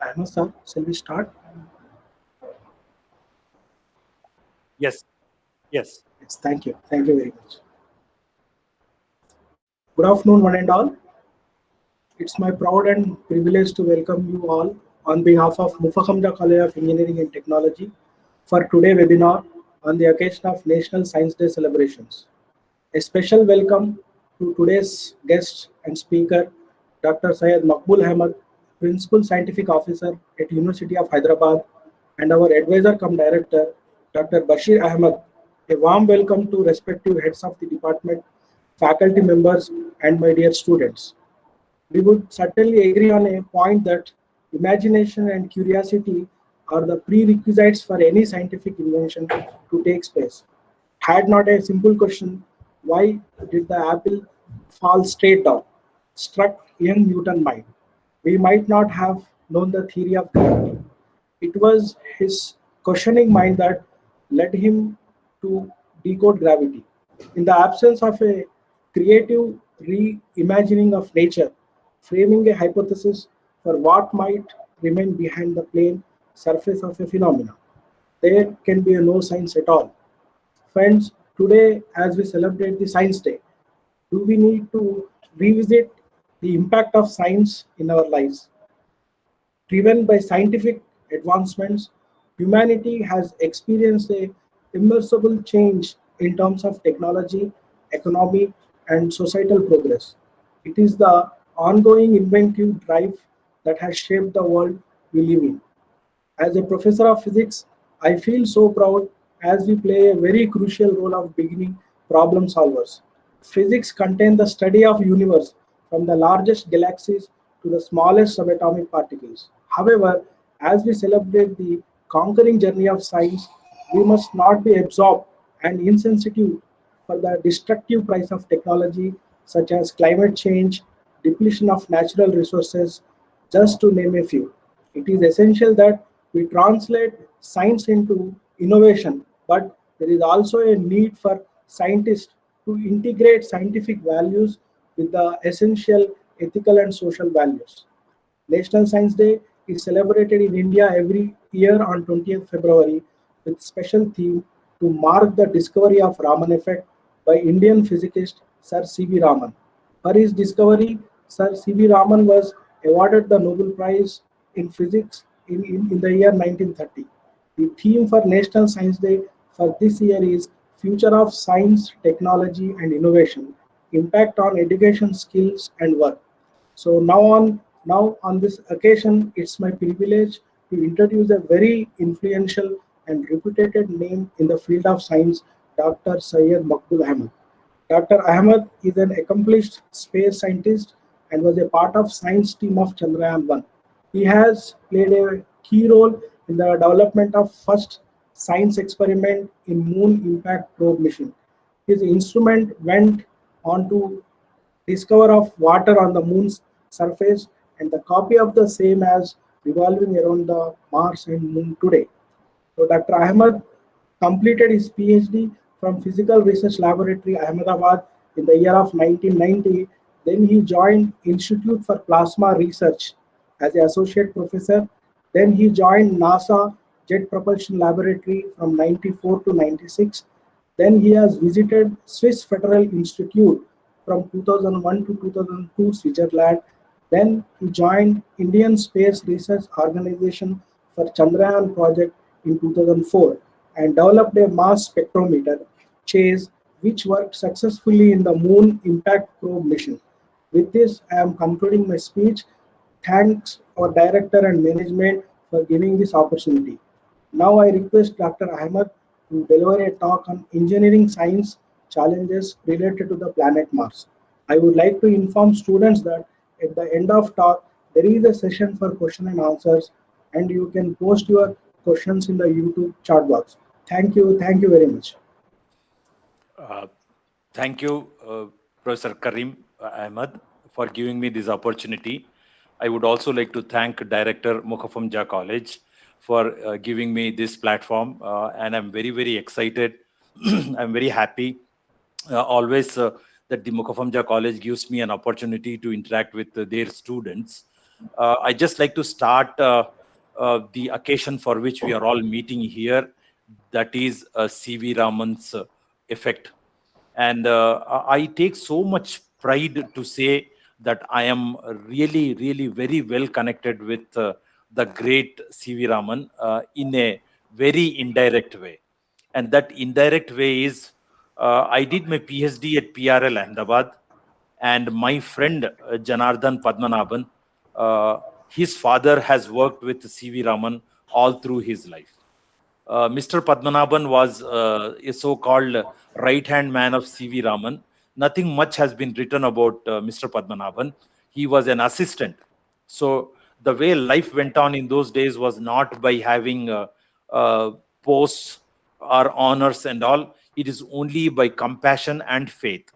Ahmed sir, shall we start? Yes, yes. Yes, thank you. Thank you very much. Good afternoon, one and all. It's my proud and privilege to welcome you all on behalf of Mufakhamja College of Engineering and Technology for today's webinar on the occasion of National Science Day celebrations. A special welcome to today's guest and speaker, Dr. Syed Maqbul Ahmed, Principal Scientific Officer at University of Hyderabad, and our advisor cum director, Dr. Bashir Ahmed. A warm welcome to respective heads of the department, faculty members, and my dear students. We would certainly agree on a point that imagination and curiosity are the prerequisites for any scientific invention to take place. Had not a simple question, why did the apple fall straight down, struck young Newton mind, we might not have known the theory of gravity. It was his questioning mind that led him to decode gravity. In the absence of a creative reimagining of nature, framing a hypothesis for what might remain behind the plain surface of a phenomena, there can be no science at all. Friends, today as we celebrate the Science Day, do we need to revisit the impact of science in our lives? Driven by scientific advancements, humanity has experienced a immeasurable change in terms of technology, economy, and societal progress. It is the ongoing inventive drive that has shaped the world we live in. As a professor of physics, I feel so proud as we play a very crucial role of beginning problem solvers. Physics contains the study of universe from the largest galaxies to the smallest subatomic particles. However, as we celebrate the conquering journey of science, we must not be absorbed and insensitive for the destructive price of technology such as climate change, depletion of natural resources, just to name a few. It is essential that we translate science into innovation, but there is also a need for scientists to integrate scientific values with the essential ethical and social values. National Science Day is celebrated in India every year on 20th February with special theme to mark the discovery of Raman effect by Indian physicist Sir C.V. Raman. For his discovery, Sir C.V. Raman was awarded the Nobel Prize in Physics in the year 1930. The theme for National Science Day for this year is Future of Science, Technology and Innovation, Impact on Education, Skills and Work. So now on this occasion, it's my privilege to introduce a very influential and reputed name in the field of science, Dr. Syed Maqbul Ahmed. Dr. Ahmed is an accomplished space scientist and was a part of science team of Chandrayaan 1. He has played a key role in the development of first science experiment in Moon Impact Probe mission. His instrument went on to discover of water on the moon's surface and the copy of the same as revolving around the Mars and Moon today. So Dr. Ahmed completed his PhD from Physical Research Laboratory, Ahmedabad in the year of 1990. Then he joined Institute for Plasma Research as an associate professor. Then he joined NASA Jet Propulsion Laboratory from 94 to 96. Then he has visited Swiss Federal Institute from 2001 to 2002, Switzerland. Then he joined Indian Space Research Organization for Chandrayaan project in 2004 and developed a mass spectrometer, CHASE, which worked successfully in the Moon Impact Probe mission. With this, I am concluding my speech. Thanks our director and management for giving this opportunity. Now I request Dr. Ahmed to deliver a talk on engineering science challenges related to the planet Mars. I would like to inform students that at the end of talk, there is a session for question and answers and you can post your questions in the YouTube chat box. Thank you very much. Thank you, Professor Karim Ahmed, for giving me this opportunity. I would also like to thank Director Mukafamja College for giving me this platform, and I'm very, very excited. I'm very happy always that the Mukafamja College gives me an opportunity to interact with their students. I just like to start the occasion for which we are all meeting here, that is C.V. Raman's effect. And I take so much pride to say that I am really, really very well connected with the great C.V. Raman in a very indirect way. And that indirect way is I did my PhD at PRL Ahmedabad, and my friend Janardhan Padmanabhan, his father has worked with C.V. Raman all through his life. Mr. Padmanabhan was a so-called right-hand man of C.V. Raman. Nothing much has been written about Mr. Padmanabhan. He was an assistant. So the way life went on in those days was not by having posts or honors and all. It is only by compassion and faith.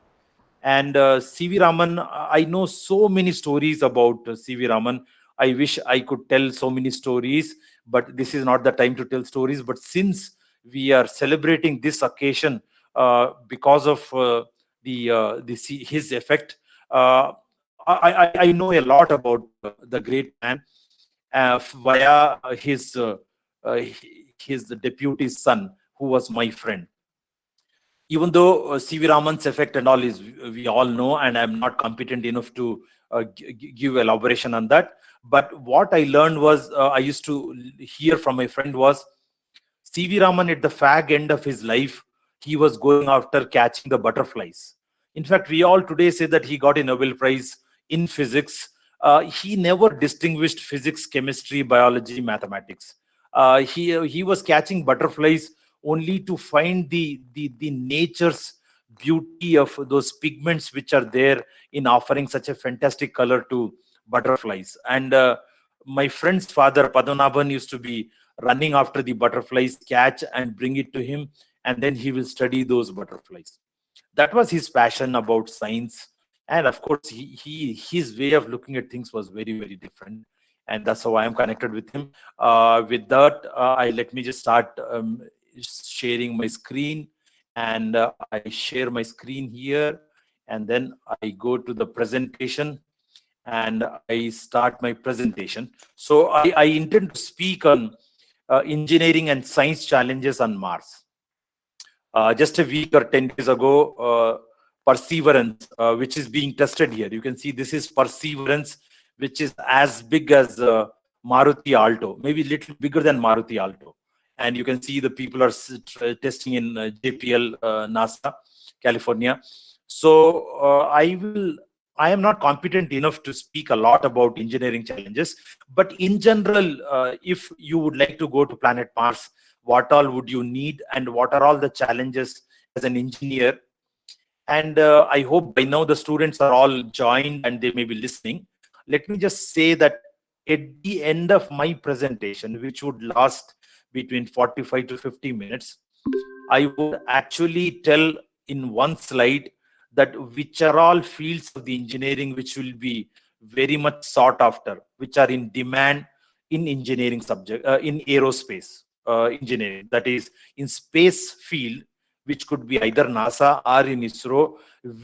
And C.V. Raman, I know so many stories about C.V. Raman. I wish I could tell so many stories, but this is not the time to tell stories. But since we are celebrating this occasion because of his effect, I know a lot about the great man via uh, his deputy son, who was my friend. Even though C.V. Raman's effect and all is we all know, and I'm not competent enough to give elaboration on that. But what I learned was I used to hear from my friend was C.V. Raman at the fag end of his life, he was going after catching the butterflies. In fact, we all today say that he got a Nobel Prize in physics. He never distinguished physics, chemistry, biology, mathematics. He was catching butterflies only to find the nature's beauty of those pigments which are there in offering such a fantastic color to butterflies. And my friend's father, Padmanabhan, used to be running after the butterflies, catch and bring it to him, and then he will study those butterflies. That was his passion about science. And of course, his way of looking at things was very, very different. And that's how I am connected with him. With that, I let me just start sharing my screen. And I share my screen here. And then I go to the presentation and I start my presentation. So I intend to speak on engineering and science challenges on Mars. Just a week or 10 days ago, Perseverance, which is being tested here. You can see this is Perseverance, which is as big as Maruti Alto, maybe a little bigger than Maruti Alto. And you can see the people are testing in JPL, NASA, California. So I am not competent enough to speak a lot about engineering challenges, but in general, if you would like to go to planet Mars, what all would you need and what are all the challenges as an engineer? And I hope by now the students are all joined and they may be listening. Let me just say that at the end of my presentation, which would last between 45 to 50 minutes, I would actually tell in one slide that which are all fields of the engineering which will be very much sought after, which are in demand in engineering subject, in aerospace engineering, that is in space field, which could be either NASA or in ISRO,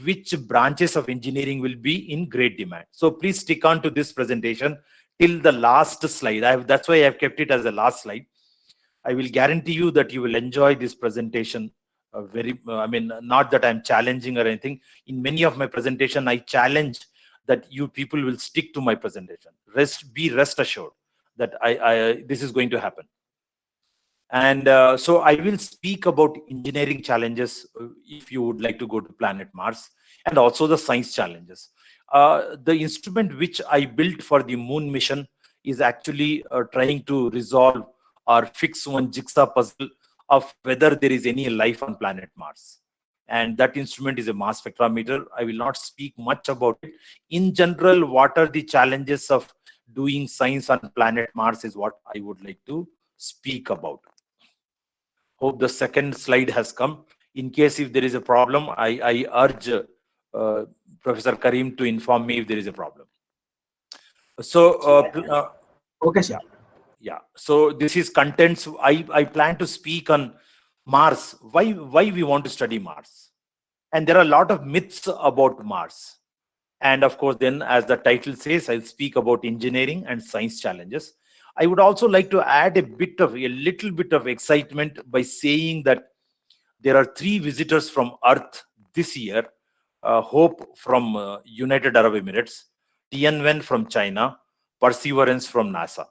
which branches of engineering will be in great demand. So please stick on to this presentation till the last slide. That's why I've kept it as the last slide. I will guarantee you that you will enjoy this presentation I mean, not that I'm challenging or anything. In many of my presentation, I challenge that you people will stick to my presentation. Be rest assured that this is going to happen. And so I will speak about engineering challenges if you would like to go to planet Mars, and also the science challenges. The instrument which I built for the moon mission is actually trying to resolve or fix one jigsaw puzzle of whether there is any life on planet Mars. And that instrument is a mass spectrometer. I will not speak much about it. In general, what are the challenges of doing science on planet Mars is what I would like to speak about. Hope the second slide has come. In case if there is a problem, I urge Professor Karim to inform me if there is a problem. So, Okay, sir. yeah. So this is contents. I plan to speak on Mars. Why we want to study Mars? And there are a lot of myths about Mars. And of course, then as the title says, I'll speak about engineering and science challenges. I would also like to add a little bit of excitement by saying that there are 3 visitors from Earth this year. Hope from United Arab Emirates, Tianwen from China, Perseverance from NASA.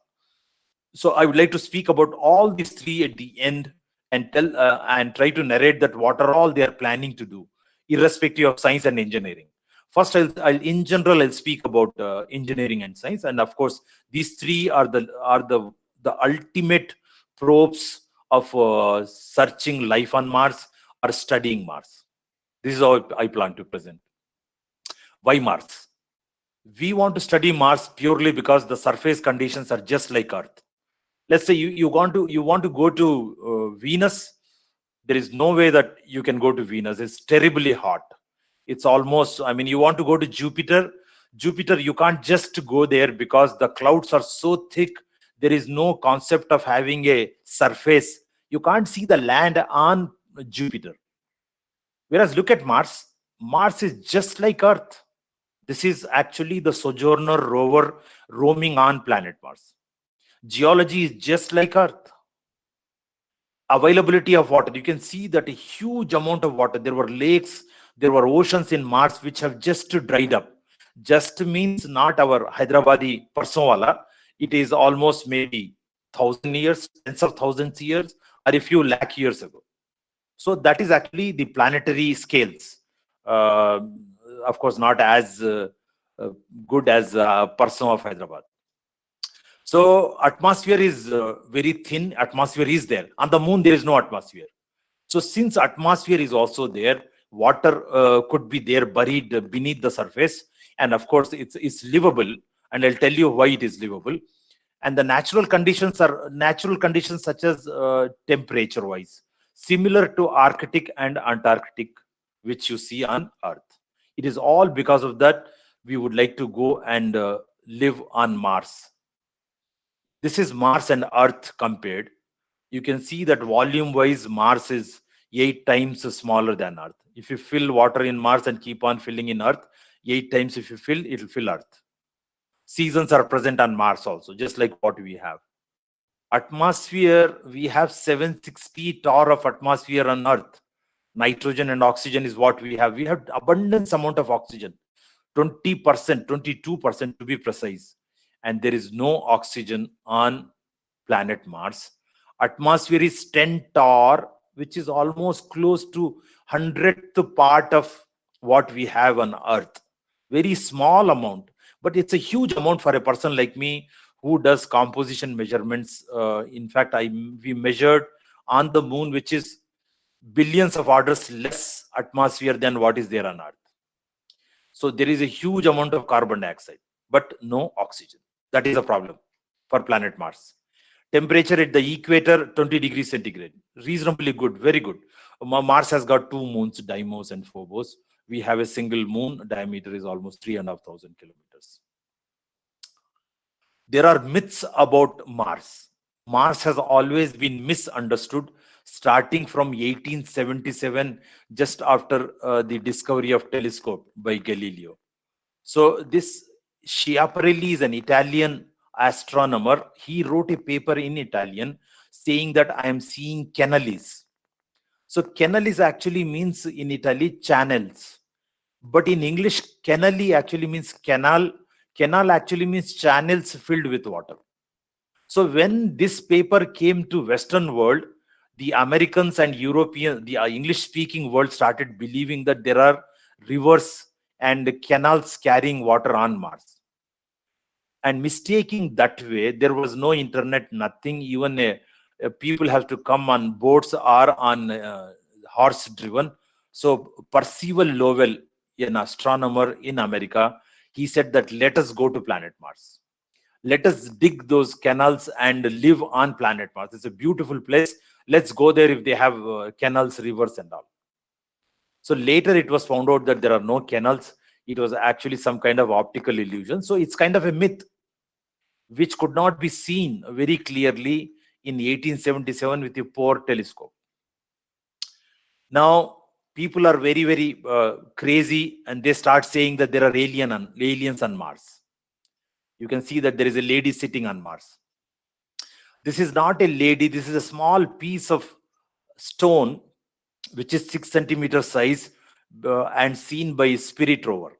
So I would like to speak about all these 3 at the end and tell and try to narrate that what are all they are planning to do, irrespective of science and engineering. First, in general, I'll speak about engineering and science, and of course, these 3 are the ultimate probes of searching life on Mars or studying Mars. This is how I plan to present. Why Mars? We want to study Mars purely because the surface conditions are just like Earth. Let's say you want to go to Venus. There is no way that you can go to Venus. It's terribly hot. It's almost, I mean, you want to go to Jupiter. Jupiter, you can't just go there because the clouds are so thick. There is no concept of having a surface. You can't see the land on Jupiter. Whereas look at Mars. Mars is just like Earth. This is actually the Sojourner rover roaming on planet Mars. Geology is just like Earth. Availability of water. You can see that a huge amount of water. There were lakes, there were oceans in Mars which have just dried up. Just means not our Hyderabadi Parsonwala. It is almost maybe 1,000 years, tens of thousands years, or a few lakh years ago. So that is actually the planetary scales. Of course, not as good as Parson of Hyderabad. So atmosphere is very thin. Atmosphere is there. On the moon, there is no atmosphere. So since atmosphere is also there, water could be there buried beneath the surface. And of course, it's livable. And I'll tell you why it is livable. And the natural conditions such as temperature wise, similar to Arctic and Antarctic, which you see on Earth. It is all because of that we would like to go and live on Mars. This is Mars and Earth compared. You can see that volume wise, Mars is 8 times smaller than Earth. If you fill water in Mars and keep on filling in Earth, 8 times if you fill, it will fill Earth. Seasons are present on Mars also, just like what we have. Atmosphere, we have 760 torr of atmosphere on Earth. Nitrogen and oxygen is what we have. We have abundance amount of oxygen, 20%, 22% to be precise. And there is no oxygen on planet Mars. Atmosphere is 10 torr, which is almost close to 100th part of what we have on Earth. Very small amount, but it's a huge amount for a person like me who does composition measurements. In fact, we measured on the moon, which is billions of orders less atmosphere than what is there on Earth. So there is a huge amount of carbon dioxide, but no oxygen. That is a problem for planet Mars. Temperature at the equator, 20 degrees centigrade. Reasonably good, very good. Mars has got 2 moons, Deimos and Phobos. We have a single moon. Diameter is almost 3,500 kilometers. There are myths about Mars. Mars has always been misunderstood, starting from 1877, just after the discovery of telescope by Galileo. So this Schiaparelli is an Italian astronomer. He wrote a paper in Italian saying that I am seeing canales. So canales actually means in Italy channels, but in English canali actually means canal. Canal actually means channels filled with water. So when this paper came to Western world, the Americans and European, the English-speaking world started believing that there are rivers and canals carrying water on Mars. And mistaking that way, there was no internet, nothing. Even people have to come on boats or on horse-driven. So Percival Lowell, an astronomer in America, he said that let us go to planet Mars. Let us dig those canals and live on planet Mars. It's a beautiful place. Let's go there if they have canals, rivers and all. So later it was found out that there are no canals. It was actually some kind of optical illusion. So it's kind of a myth which could not be seen very clearly in 1877 with a poor telescope. Now, people are very, very crazy and they start saying that there are aliens on Mars. You can see that there is a lady sitting on Mars. This is not a lady. This is a small piece of stone, which is 6 centimeter size, and seen by Spirit rover.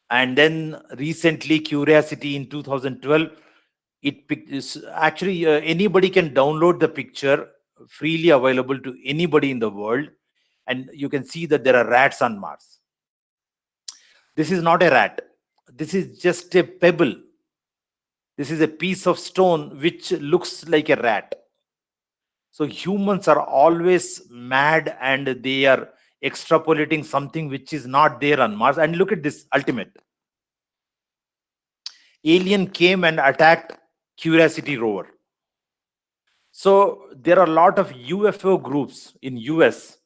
And then recently, Curiosity in 2012, actually anybody can download the picture, freely available to anybody in the world, and you can see that there are rats on Mars. This is not a rat. This is just a pebble. This is a piece of stone which looks like a rat. So humans are always mad, and they are extrapolating something which is not there on Mars. And look at this ultimate. Alien came and attacked Curiosity rover. So there are a lot of UFO groups in US.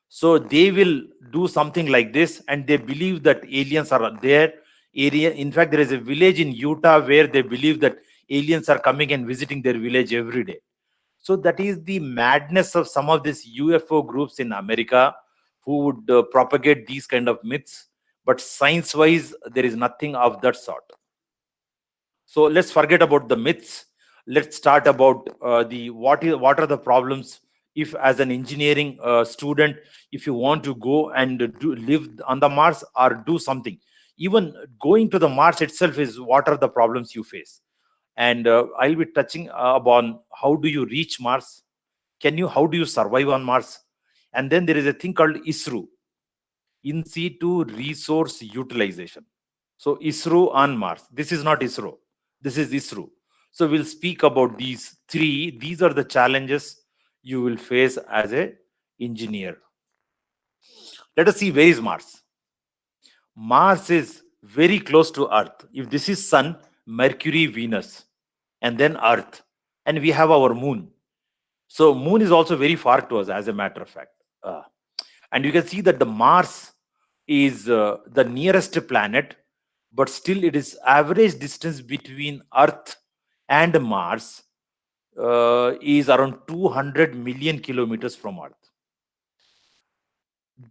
So they will do something like this, and they believe that aliens are there. In fact, there is a village in Utah where they believe that aliens are coming and visiting their village every day. So that is the madness of some of these UFO groups in America who would propagate these kind of myths. But science-wise, there is nothing of that sort. So let's forget about the myths. Let's start about what are the problems. If as an engineering student, if you want to go and live on the Mars or do something, even going to the Mars itself is what are the problems you face. And I'll be touching upon how do you reach Mars, how do you survive on Mars. And then there is a thing called ISRO, in situ resource utilization. So ISRO on Mars, this is not ISRO, this is ISRO. So we'll speak about these three. These are the challenges you will face as a engineer. Let us see, where is Mars? Mars is very close to Earth. If this is Sun, Mercury, Venus, and then Earth, and we have our moon. So moon is also very far to us, as a matter of fact. And you can see that the Mars is the nearest planet, but still it is average distance between Earth and Mars is around 200 million kilometers from Earth.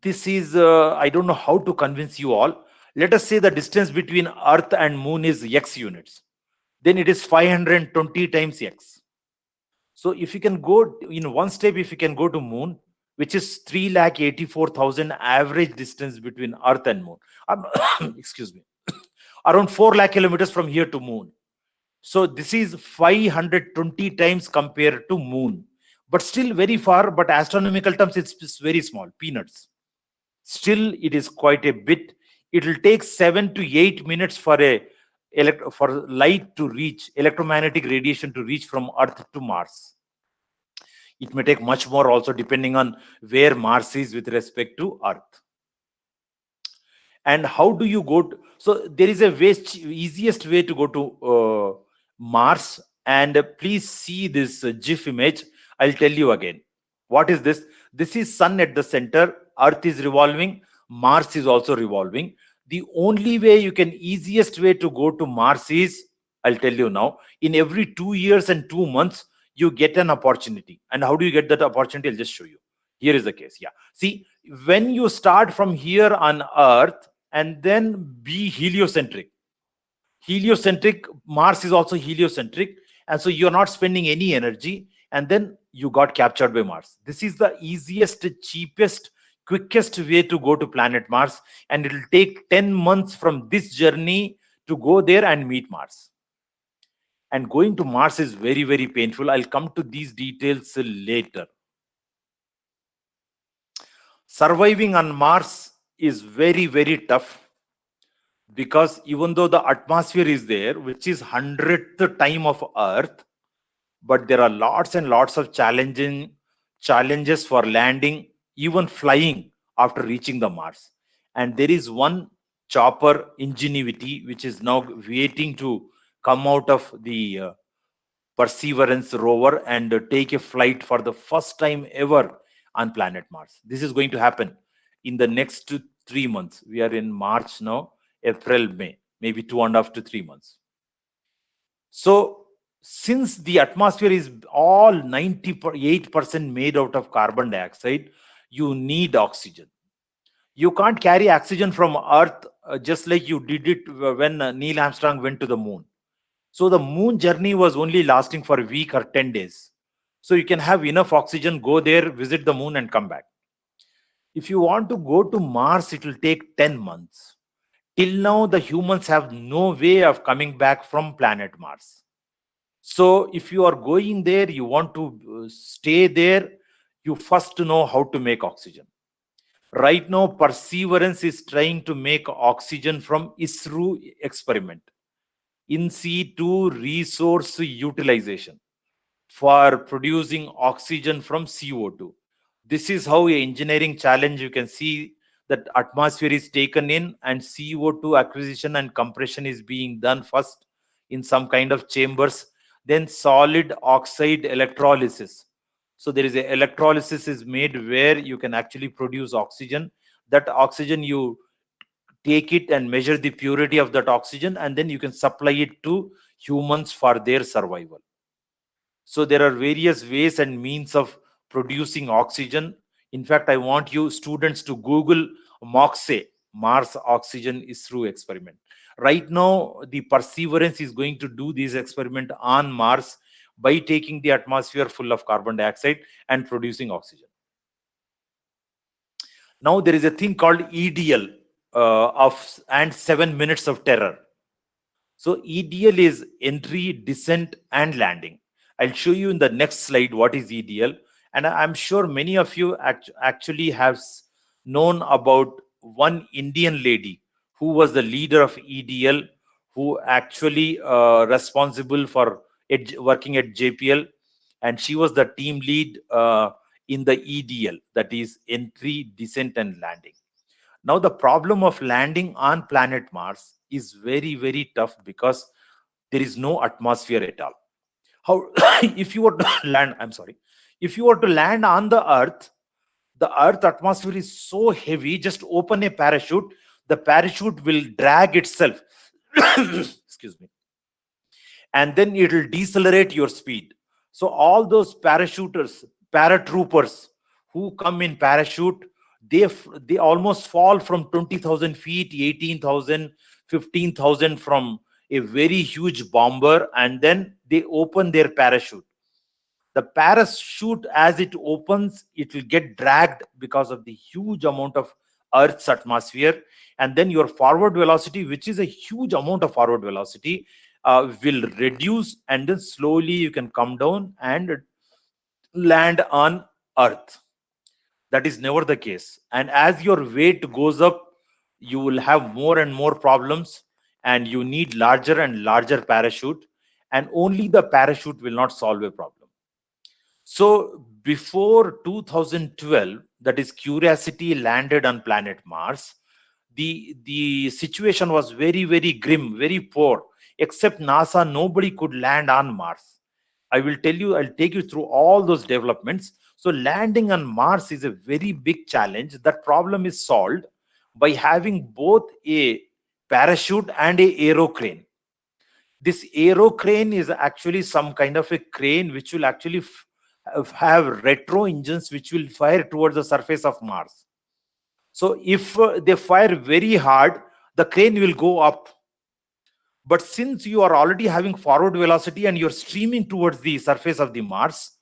This is, I don't know how to convince you all. Let us say the distance between Earth and Moon is X units. Then it is 520 times X. So if you can go in one step, if you can go to Moon, which is 384,000 average distance between Earth and Moon. Excuse me. Around 4 lakh kilometers from here to Moon. So this is 520 times compared to Moon, but still very far. But astronomical terms, it's very small, peanuts. Still, it is quite a bit. It will take 7 to 8 minutes for light to reach, electromagnetic radiation to reach from Earth to Mars. It may take much more also, depending on where Mars is with respect to Earth. And how do you go to, so there is a easiest way to go to Mars. And please see this GIF image. I'll tell you again. What is this? This is Sun at the center. Earth is revolving. Mars is also revolving. The only way you can, easiest way to go to Mars is, I'll tell you now, in every 2 years and 2 months, you get an opportunity. And how do you get that opportunity? I'll just show you. Here is the case. Yeah. See, when you start from here on Earth and then be heliocentric, Mars is also heliocentric. And so you're not spending any energy. And then you got captured by Mars. This is the easiest, cheapest, quickest way to go to planet Mars. And it will take 10 months from this journey to go there and meet Mars. And going to Mars is very, very painful. I'll come to these details later. Surviving on Mars is very, very tough, because even though the atmosphere is there, which is 100th time of Earth, but there are lots and lots of challenges for landing, even flying after reaching the Mars. And there is one chopper, Ingenuity, which is now waiting to come out of the Perseverance rover and take a flight for the first time ever on planet Mars. This is going to happen in the next 3 months. We are in March now, April, May, maybe 2.5 to 3 months. So since the atmosphere is all 98% made out of carbon dioxide, you need oxygen. You can't carry oxygen from Earth just like you did it when Neil Armstrong went to the moon. So the moon journey was only lasting for a week or 10 days. So you can have enough oxygen, go there, visit the moon and come back. If you want to go to Mars, it will take 10 months. Till now, the humans have no way of coming back from planet Mars. So if you are going there, you want to stay there, you first know how to make oxygen. Right now, Perseverance is trying to make oxygen from ISRO experiment, in situ resource utilization, for producing oxygen from CO2. This is how a engineering challenge. You can see that atmosphere is taken in and CO2 acquisition and compression is being done first in some kind of chambers, then solid oxide electrolysis. So there is a electrolysis is made where you can actually produce oxygen. That oxygen, you take it and measure the purity of that oxygen, and then you can supply it to humans for their survival. So there are various ways and means of producing oxygen. In fact, I want you students to Google MOXE, Mars Oxygen ISRO experiment. Right now, the Perseverance is going to do this experiment on Mars by taking the atmosphere full of carbon dioxide and producing oxygen. Now there is a thing called EDL and 7 minutes of terror. So EDL is entry, descent, and landing. I'll show you in the next slide what is EDL. And I'm sure many of you actually have known about one Indian lady who was the leader of EDL, who actually responsible for working at JPL. And she was the team lead in the EDL, that is entry, descent, and landing. Now, the problem of landing on planet Mars is very, very tough because there is no atmosphere at all. How, if you were to land, I'm sorry, if you were to land on the Earth atmosphere is so heavy, just open a parachute, the parachute will drag itself. Excuse me. And then it will decelerate your speed. So all those paratroopers who come in parachute, they almost fall from 20,000 feet, 18,000, 15,000 from a very huge bomber, and then they open their parachute. The parachute, as it opens, it will get dragged because of the huge amount of Earth's atmosphere, and then your forward velocity, which is a huge amount of forward velocity, will reduce, and then slowly you can come down and land on Earth. That is never the case. And as your weight goes up, you will have more and more problems, and you need larger and larger parachute, and only the parachute will not solve a problem. So before 2012, that is Curiosity landed on planet Mars, the situation was very, very grim, very poor. Except NASA, nobody could land on Mars. I'll take you through all those developments. So landing on Mars is a very big challenge. That problem is solved by having both a parachute and a aerocrane. This aerocrane is actually some kind of a crane which will actually have retro engines which will fire towards the surface of Mars. So if they fire very hard, the crane will go up. But since you are already having forward velocity and you're streaming towards the surface of the Mars,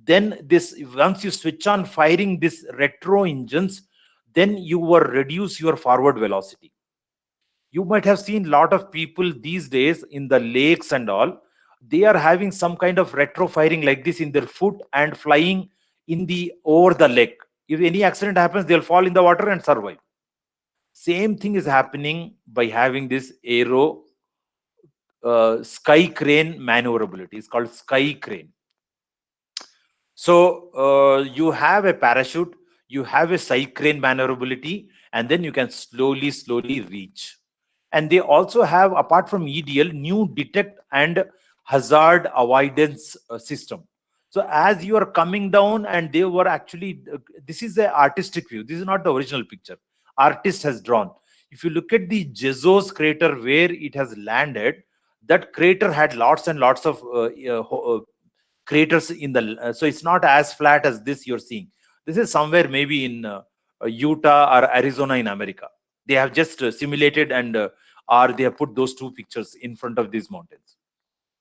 then this, once you switch on firing this retro engines, then you will reduce your forward velocity. You might have seen a lot of people these days in the lakes and all, they are having some kind of retro firing like this in their foot and flying in the over the lake. If any accident happens, they'll fall in the water and survive. Same thing is happening by having this aero sky crane maneuverability. It's called sky crane. So you have a parachute, you have a sky crane maneuverability, and then you can slowly reach. And they also have, apart from EDL, new detect and hazard avoidance system. So as you are coming down, and they were actually, this is the artistic view. This is not the original picture. Artist has drawn. If you look at the Jezos crater where it has landed, that crater had lots and lots of craters in the, so it's not as flat as this you're seeing. This is somewhere maybe in Utah or Arizona in America. They have just simulated and or they have put those two pictures in front of these mountains.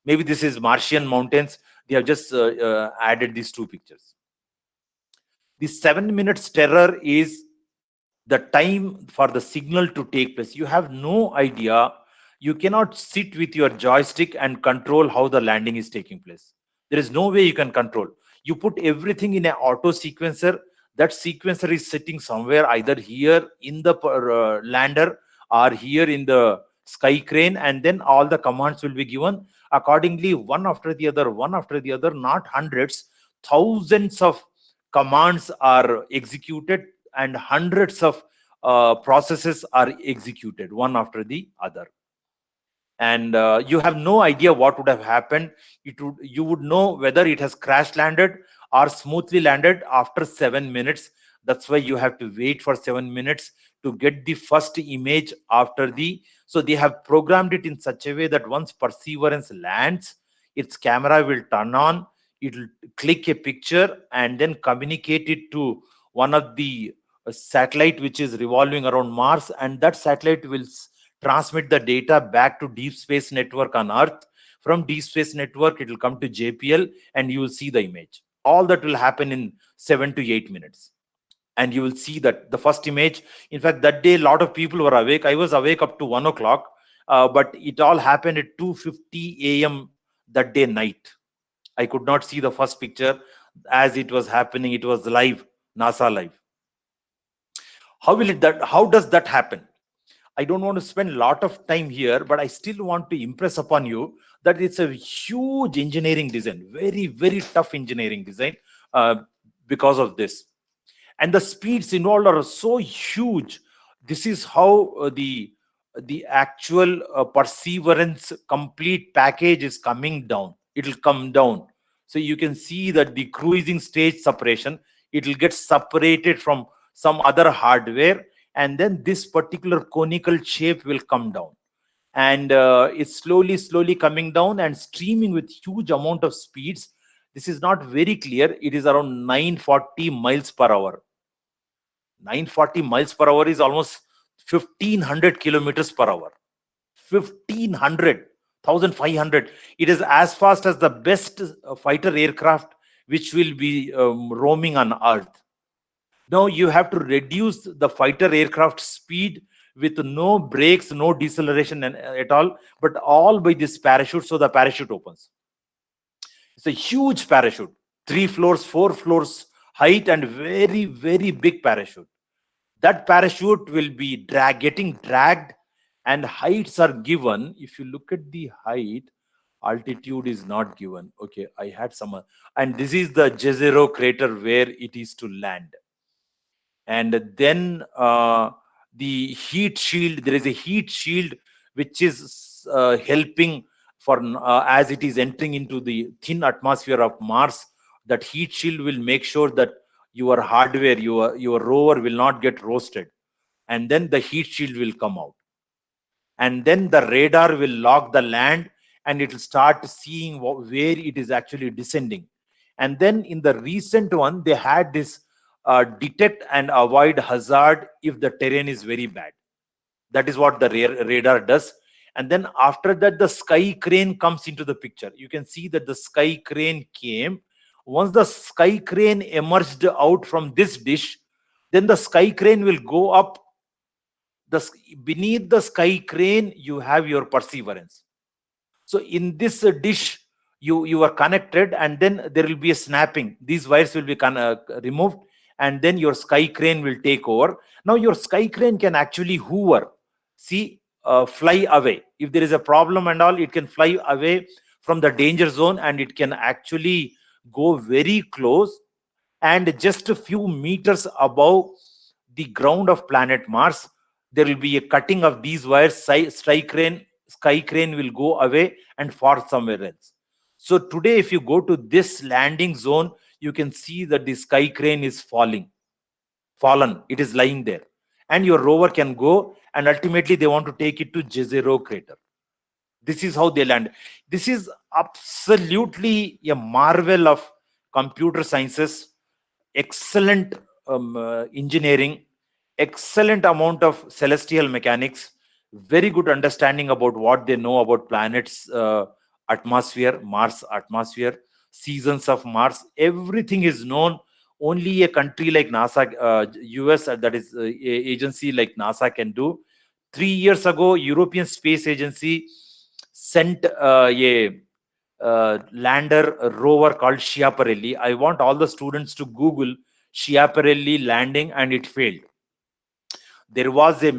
Maybe this is Martian mountains. They have just added these two pictures. The 7 minutes terror is the time for the signal to take place. You have no idea. You cannot sit with your joystick and control how the landing is taking place. There is no way you can control. You put everything in an auto sequencer. That sequencer is sitting somewhere either here in the lander or here in the sky crane, and then all the commands will be given accordingly, one after the other, not hundreds, thousands of commands are executed, and hundreds of processes are executed one after the other. And you have no idea what would have happened. You would know whether it has crash landed or smoothly landed after 7 minutes. That's why you have to wait for 7 minutes to get the first image after the. So they have programmed it in such a way that once Perseverance lands, its camera will turn on, it will click a picture and then communicate it to one of the satellite which is revolving around Mars, and that satellite will transmit the data back to Deep Space Network on Earth. From Deep Space Network, it will come to JPL and you will see the image. All that will happen in 7 to 8 minutes. And you will see that the first image. In fact, that day, a lot of people were awake. I was awake up to 1 o'clock, but it all happened at 2:50 a.m. that day night. I could not see the first picture as it was happening. It was live, NASA live. How does that happen? I don't want to spend a lot of time here, but I still want to impress upon you that it's a huge engineering design, very, very tough engineering design because of this. And the speeds involved are so huge. This is how the actual Perseverance complete package is coming down. It will come down. So you can see that the cruising stage separation, it will get separated from some other hardware, and then this particular conical shape will come down, and it's slowly coming down and streaming with huge amount of speeds. This is not very clear. It is around 940 miles per hour. 940 miles per hour is almost 1500 kilometers per hour. 1500, 1500. It is as fast as the best fighter aircraft which will be roaming on Earth. Now you have to reduce the fighter aircraft speed with no brakes, no deceleration at all, but all by this parachute. So the parachute opens. It's a huge parachute, 3 floors, 4 floors height, and very, very big parachute. That parachute will be getting dragged, and heights are given. If you look at the height, altitude is not given. Okay, I had some, and this is the Jezero crater where it is to land. And then the heat shield, there is a heat shield which is helping for as it is entering into the thin atmosphere of Mars. That heat shield will make sure that your hardware, your rover will not get roasted, and then the heat shield will come out, and then the radar will log the land, and it will start seeing where it is actually descending. And then in the recent one, they had this detect and avoid hazard if the terrain is very bad. That is what the radar does. And then after that, the sky crane comes into the picture. You can see that the sky crane came. Once the sky crane emerged out from this dish, then the sky crane will go up. Beneath the sky crane, you have your Perseverance. So in this dish, you are connected, and then there will be a snapping. These wires will be removed, and then your sky crane will take over. Now your sky crane can actually hover, fly away. If there is a problem and all, it can fly away from the danger zone, and it can actually go very close, and just a few meters above the ground of planet Mars, there will be a cutting of these wires. Sky crane will go away and fall somewhere else. So today, if you go to this landing zone, you can see that the sky crane is fallen. It is lying there, and your rover can go, and ultimately they want to take it to Jezero crater. This is how they land. This is absolutely a marvel of computer sciences, excellent engineering, excellent amount of celestial mechanics, very good understanding about what they know about planets atmosphere, Mars atmosphere, seasons of Mars, everything is known. Only a country like NASA, US, that is agency like NASA can do. 3 years ago, European Space Agency sent a lander rover called Schiaparelli. I want all the students to Google Schiaparelli landing, and it failed. There was a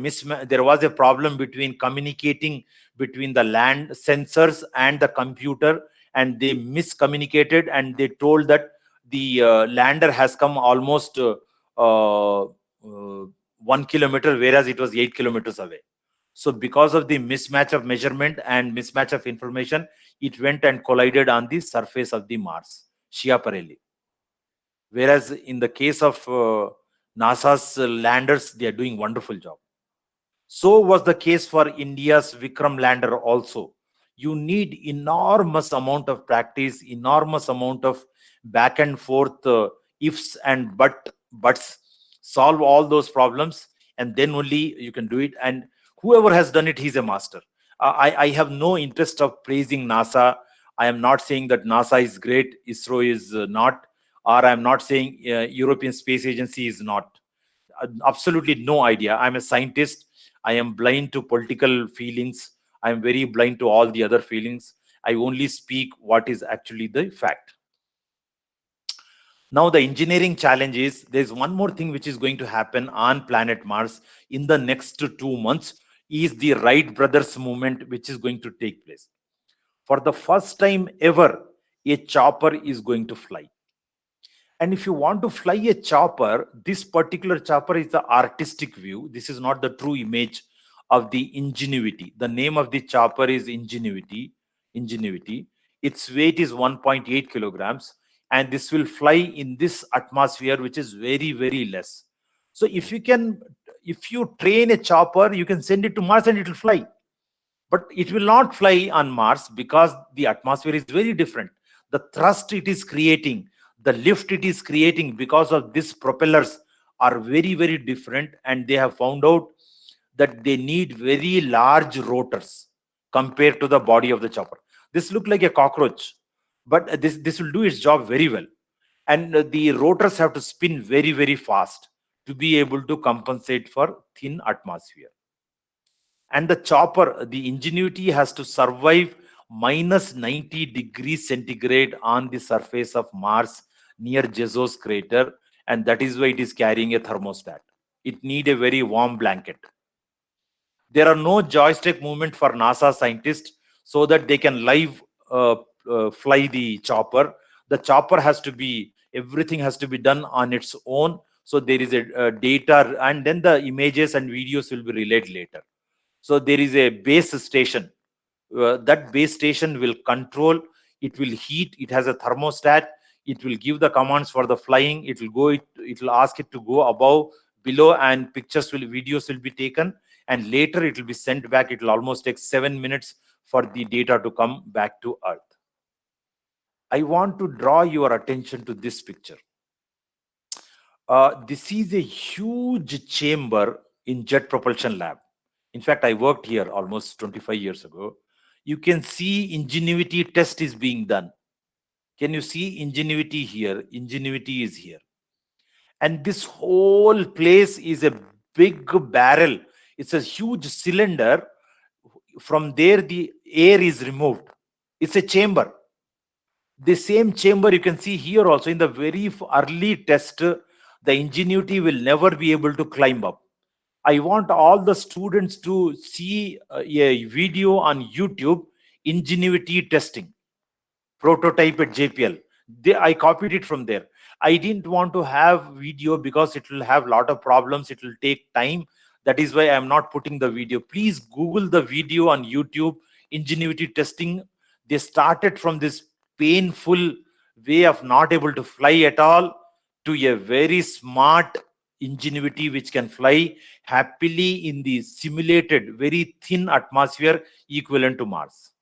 there was a problem between communicating between the land sensors and the computer, and they miscommunicated, and they told that the lander has come almost 1 kilometer, whereas it was 8 kilometers away. So because of the mismatch of measurement and mismatch of information, it went and collided on the surface of the Mars, Schiaparelli. Whereas in the case of NASA's landers, they are doing wonderful job. So was the case for India's Vikram lander also. You need enormous amount of practice, enormous amount of back and forth ifs and buts, solve all those problems, and then only you can do it. And whoever has done it, he's a master. I have no interest of praising NASA. I am not saying that NASA is great, ISRO is not, or I'm not saying European Space Agency is not. Absolutely no idea. I'm a scientist. I am blind to political feelings. I am very blind to all the other feelings. I only speak what is actually the fact. Now, the engineering challenge is there's one more thing which is going to happen on planet Mars in the next 2 months is the Wright brothers movement, which is going to take place. For the first time ever, a chopper is going to fly. And if you want to fly a chopper, this particular chopper is the artistic view. This is not the true image of the Ingenuity. The name of the chopper is Ingenuity. Its weight is 1.8 kilograms. And this will fly in this atmosphere, which is very, very less. So if you train a chopper, you can send it to Mars and it will fly. But it will not fly on Mars because the atmosphere is very different. The thrust it is creating, the lift it is creating because of these propellers are very, very different, and they have found out that they need very large rotors compared to the body of the chopper. This look like a cockroach, but this will do its job very well. And the rotors have to spin very, very fast to be able to compensate for thin atmosphere. And the chopper, the Ingenuity, has to survive minus 90 degrees centigrade on the surface of Mars near Jezos crater, and that is why it is carrying a thermostat. It need a very warm blanket. There are no joystick movement for NASA scientists so that they can live fly the chopper. The chopper has to be, everything has to be done on its own. So there is a data, and then the images and videos will be relayed later. So there is a base station. That base station will control, it will heat, it has a thermostat, it will give the commands for the flying, it will ask it to go above, below, and videos will be taken, and later it will be sent back. It will almost take 7 minutes for the data to come back to Earth. I want to draw your attention to this picture. This is a huge chamber in Jet Propulsion Lab. In fact, I worked here almost 25 years ago. You can see Ingenuity test is being done. Can you see Ingenuity here? Ingenuity is here. And this whole place is a big barrel. It's a huge cylinder. From there, the air is removed. It's a chamber. The same chamber you can see here also. In the very early test, the Ingenuity will never be able to climb up. I want all the students to see a video on YouTube, Ingenuity testing, prototype at JPL. I copied it from there. I didn't want to have video because it will have a lot of problems. It will take time. That is why I am not putting the video. Please Google the video on YouTube, Ingenuity testing. They started from this painful way of not able to fly at all to a very smart Ingenuity which can fly happily in the simulated very thin atmosphere equivalent to Mars.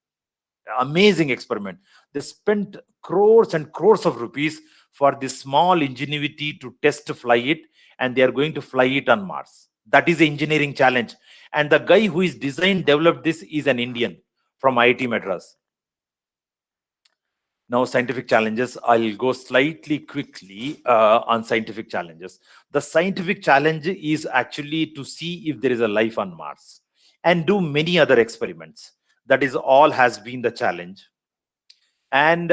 Amazing experiment. They spent crores and crores of rupees for this small Ingenuity to test to fly it, and they are going to fly it on Mars. That is the engineering challenge. And the guy who is developed this is an Indian from IIT Madras. Now, scientific challenges. I'll go slightly quickly on scientific challenges. The scientific challenge is actually to see if there is a life on Mars and do many other experiments. That is all has been the challenge. And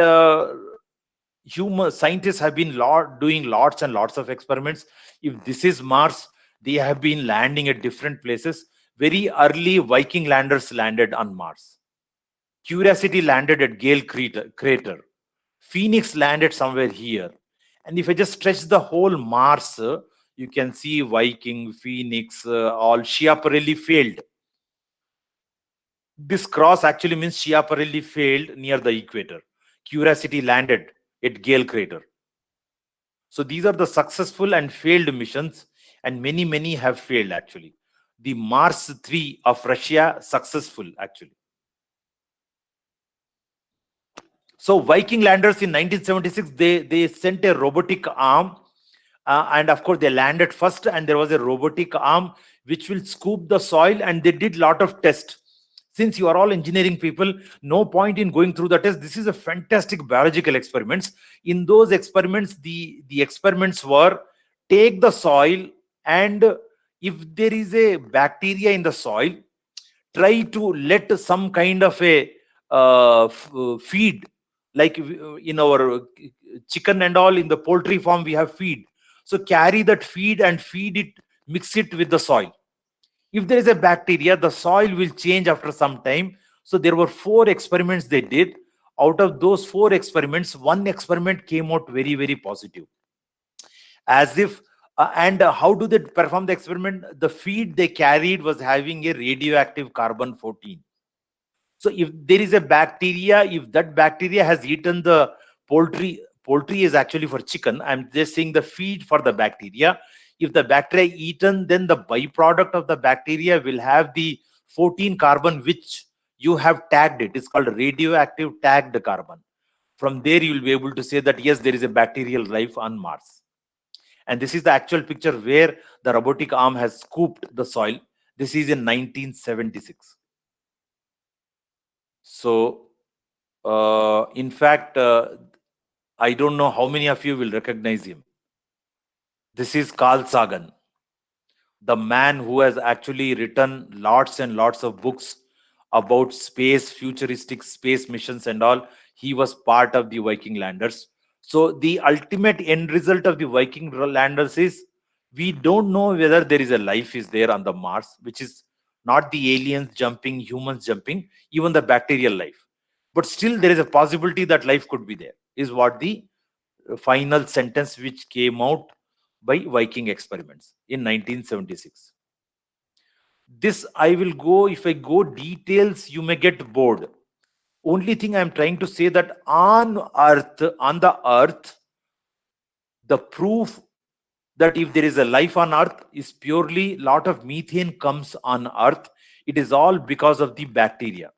human scientists have been doing lots and lots of experiments. If this is Mars, they have been landing at different places. Very early Viking landers landed on Mars. Curiosity landed at Gale crater. Phoenix landed somewhere here. And if I just stretch the whole Mars, you can see Viking, Phoenix, all Schiaparelli failed. This cross actually means Schiaparelli failed near the equator. Curiosity landed at Gale crater. So these are the successful and failed missions, and many have failed actually. The Mars 3 of Russia successful actually. So Viking landers in 1976, they sent a robotic arm, and of course they landed first, and there was a robotic arm which will scoop the soil, and they did lot of tests. Since you are all engineering people, no point in going through the test. This is a fantastic biological experiments. In those experiments, the experiments were take the soil, and if there is a bacteria in the soil, try to let some kind of a feed, like in our chicken and all, in the poultry farm we have feed. So carry that feed and feed it, mix it with the soil. If there is a bacteria, the soil will change after some time. So there were 4 experiments they did. Out of those 4 experiments, one experiment came out very positive. As if and how do they perform the experiment? The feed they carried was having a radioactive carbon 14. So if there is a bacteria, if that bacteria has eaten the poultry is actually for chicken. I'm just saying the feed for the bacteria. If the bacteria eaten, then the byproduct of the bacteria will have the 14 carbon, which you have tagged it. It's called radioactive tagged carbon. From there, you will be able to say that yes, there is a bacterial life on Mars. And this is the actual picture where the robotic arm has scooped the soil. This is in 1976. So, in fact, I don't know how many of you will recognize him. This is Carl Sagan, the man who has actually written lots and lots of books about space, futuristic space missions and all. He was part of the Viking landers. So the ultimate end result of the Viking landers is we don't know whether there is a life is there on the Mars, which is not the aliens jumping, humans jumping, even the bacterial life. But still there is a possibility that life could be there, is what the final sentence which came out by Viking experiments in 1976. This I will go, if I go details, you may get bored. Only thing I'm trying to say that on the earth, the proof that if there is a life on earth is purely lot of methane comes on earth. It is all because of the bacteria.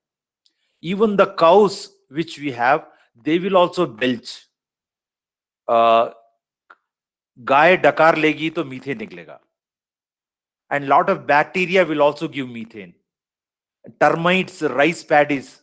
Even the cows which we have, they will also belch. गाय डकार लेगी तो methane निकलेगा, and lot of bacteria will also give methane. Termites, rice paddies,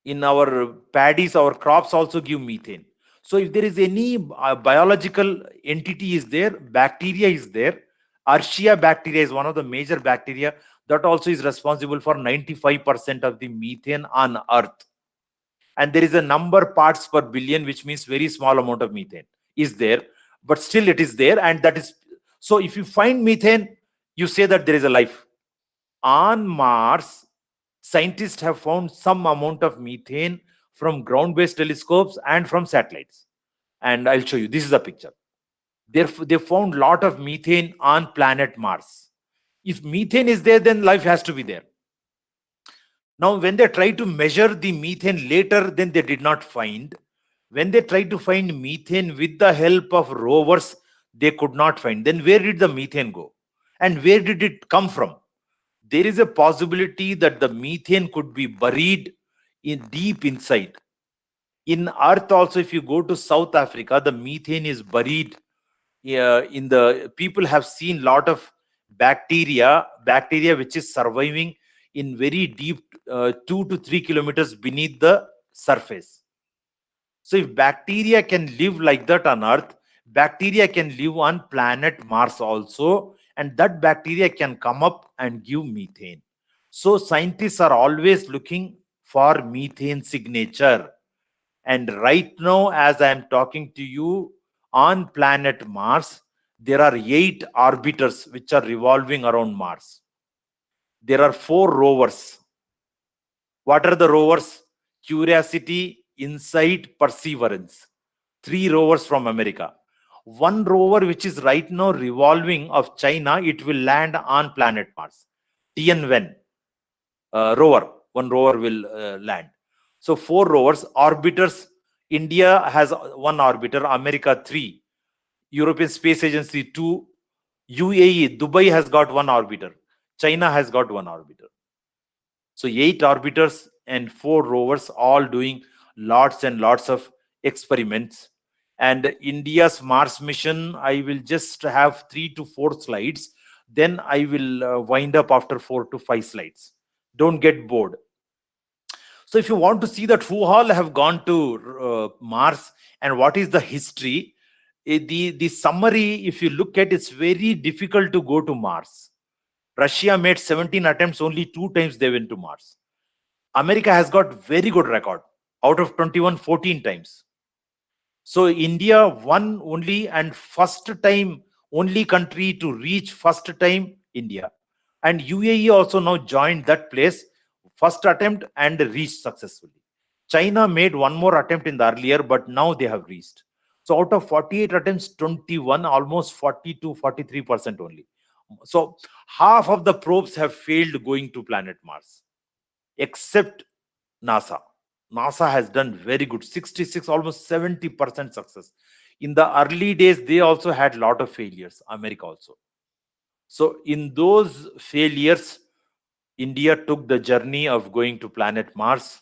in our paddies, our crops also give methane. So if there is any biological entity is there, bacteria is there. Archaea bacteria is one of the major bacteria that also is responsible for 95% of the methane on earth. And there is a number parts per billion, which means very small amount of methane is there, but still it is there. And that is, so if you find methane, you say that there is a life. On Mars, scientists have found some amount of methane from ground-based telescopes and from satellites. And I'll show you. This is a picture. They found lot of methane on planet Mars. If methane is there, then life has to be there. Now, when they tried to measure the methane later, then they did not find. When they tried to find methane with the help of rovers, they could not find. Then where did the methane go? And where did it come from? There is a possibility that the methane could be buried in deep inside. In Earth also, if you go to South Africa, the methane is buried in the, people have seen lot of bacteria which is surviving in very deep 2 to 3 kilometers beneath the surface. So if bacteria can live like that on Earth, bacteria can live on planet Mars also, and that bacteria can come up and give methane. So scientists are always looking for methane signature. And right now, as I am talking to you, on planet Mars, there are 8 orbiters which are revolving around Mars. There are 4 rovers. What are the rovers? Curiosity, Insight, Perseverance. 3 rovers from America. One rover which is right now revolving of China, it will land on planet Mars. Tianwen rover, one rover will land. So 4 rovers, orbiters. India has 1 orbiter, America 3, European Space Agency 2, UAE, Dubai has got 1 orbiter, China has got 1 orbiter. So 8 orbiters and 4 rovers, all doing lots and lots of experiments. And India's Mars mission, I will just have 3 to 4 slides. Then I will wind up after 4 to 5 slides. Don't get bored. So if you want to see that who all have gone to Mars and what is the history, the summary, if you look at, it's very difficult to go to Mars. Russia made 17 attempts, only 2 times they went to Mars. America has got very good record. Out of 21, 14 times. So India won only, and first time, only country to reach first time, India. And UAE also now joined that place, first attempt, and reached successfully. China made 1 more attempt in the earlier, but now they have reached. So out of 48 attempts, 21, almost 42, 43% only. So half of the probes have failed going to planet Mars, except NASA. NASA has done very good, 66, almost 70% success. In the early days, they also had a lot of failures, America also. So in those failures, India took the journey of going to planet Mars.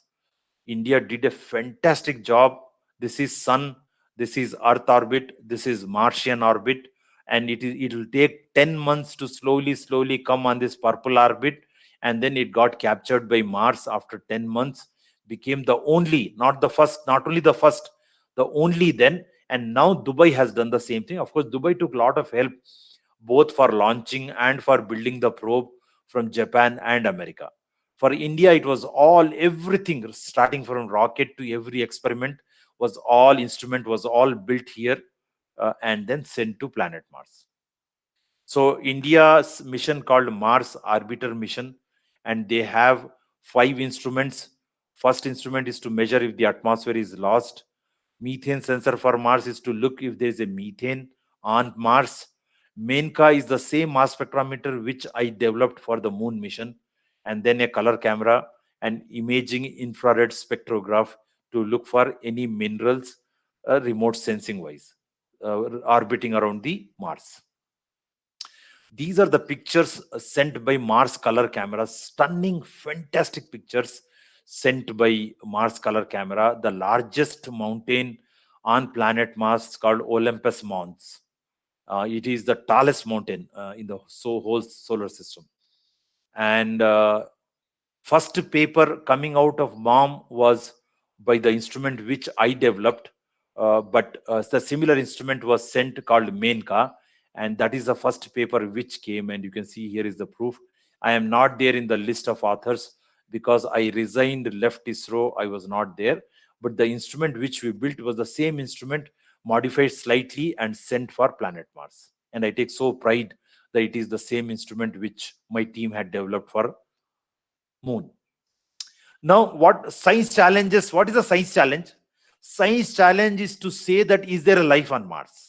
India did a fantastic job. This is Sun, this is Earth orbit, this is Martian orbit, and it will take 10 months to slowly come on this purple orbit, and then it got captured by Mars after 10 months, became the only, not the first, not only the first, the only then. And now Dubai has done the same thing. Of course, Dubai took a lot of help both for launching and for building the probe from Japan and America. For India, it was all, everything, starting from rocket to every experiment, was all instrument, was all built here and then sent to planet Mars. So India's mission called Mars Orbiter Mission, and they have 5 instruments. First instrument is to measure if the atmosphere is lost. Methane sensor for Mars is to look if there is a methane on Mars. MENCA is the same mass spectrometer which I developed for the moon mission, and then a color camera and imaging infrared spectrograph to look for any minerals remote sensing wise orbiting around the Mars. These are the pictures sent by Mars color cameras. Stunning, fantastic pictures sent by Mars color camera. The largest mountain on planet Mars called Olympus Mons. It is the tallest mountain in the whole solar system. And first paper coming out of MOM was by the instrument which I developed, but the similar instrument was sent called MENCA, and that is the first paper which came, and you can see here is the proof. I am not there in the list of authors because I resigned, left ISRO, I was not there, but the instrument which we built was the same instrument, modified slightly and sent for planet Mars. And I take so pride that it is the same instrument which my team had developed for moon. Now, what science challenges? What is the science challenge? Science challenge is to say that is there a life on Mars?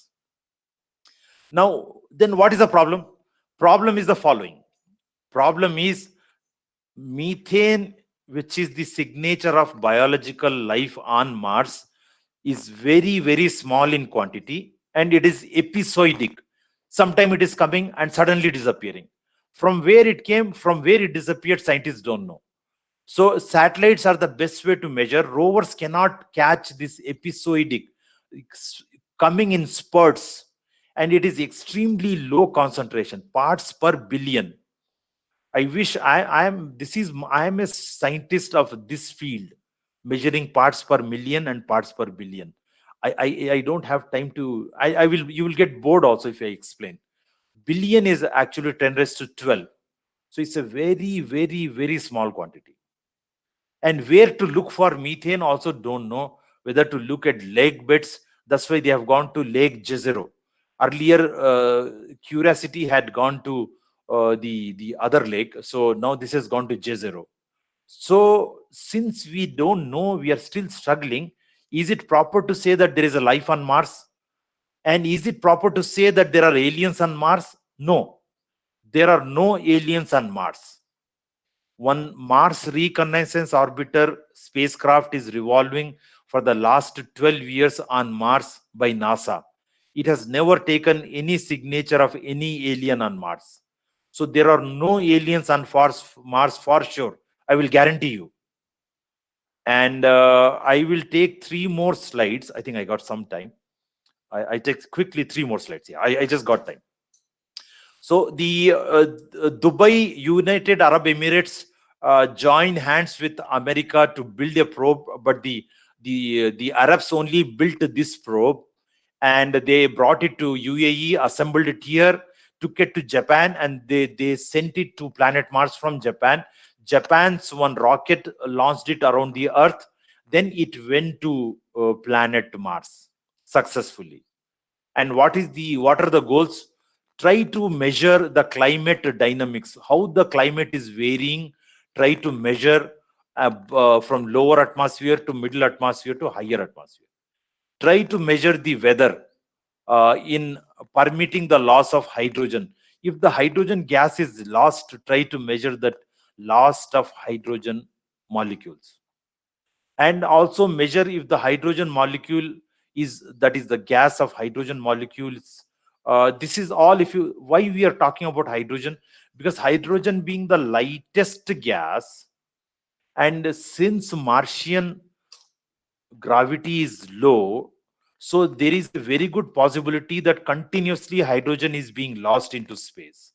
Now, then what is the problem? Problem is the following. Problem is methane, which is the signature of biological life on Mars, is very, very small in quantity, and it is episodic. Sometime it is coming and suddenly disappearing. From where it came, from where it disappeared, scientists don't know. So satellites are the best way to measure. Rovers cannot catch this episodic, coming in spurts, and it is extremely low concentration, parts per billion. I wish I am a scientist of this field. measuring parts per million and parts per billion. I don't have time to, I will, you will get bored also if I explain. Billion is actually 10 raised to 12. So it's a very, very, very small quantity. And where to look for methane also don't know, whether to look at lake beds. That's why they have gone to Lake Jezero. Earlier, Curiosity had gone to the other lake. So now this has gone to Jezero. So since we don't know, we are still struggling. Is it proper to say that there is a life on Mars? And is it proper to say that there are aliens on Mars? No, there are no aliens on Mars. One Mars Reconnaissance Orbiter spacecraft is revolving for the last 12 years on Mars by NASA. It has never taken any signature of any alien on Mars. So there are no aliens on Mars for sure. I will guarantee you. And I will take 3 more slides. I think I got some time. I take quickly 3 more slides here. I just got time. So the Dubai United Arab Emirates joined hands with America to build a probe, but the Arabs only built this probe, and they brought it to UAE, assembled it here, took it to Japan, and they sent it to planet Mars from Japan. Japan's one rocket launched it around the Earth. Then it went to planet Mars successfully. And what are the goals? Try to measure the climate dynamics, how the climate is varying. Try to measure from lower atmosphere to middle atmosphere to higher atmosphere. Try to measure the weather in permitting the loss of hydrogen. If the hydrogen gas is lost, try to measure that loss of hydrogen molecules. And also measure if the hydrogen molecule is, that is the gas of hydrogen molecules. This is all, if you, why we are talking about hydrogen, because hydrogen being the lightest gas, and since Martian gravity is low, so there is a very good possibility that continuously hydrogen is being lost into space.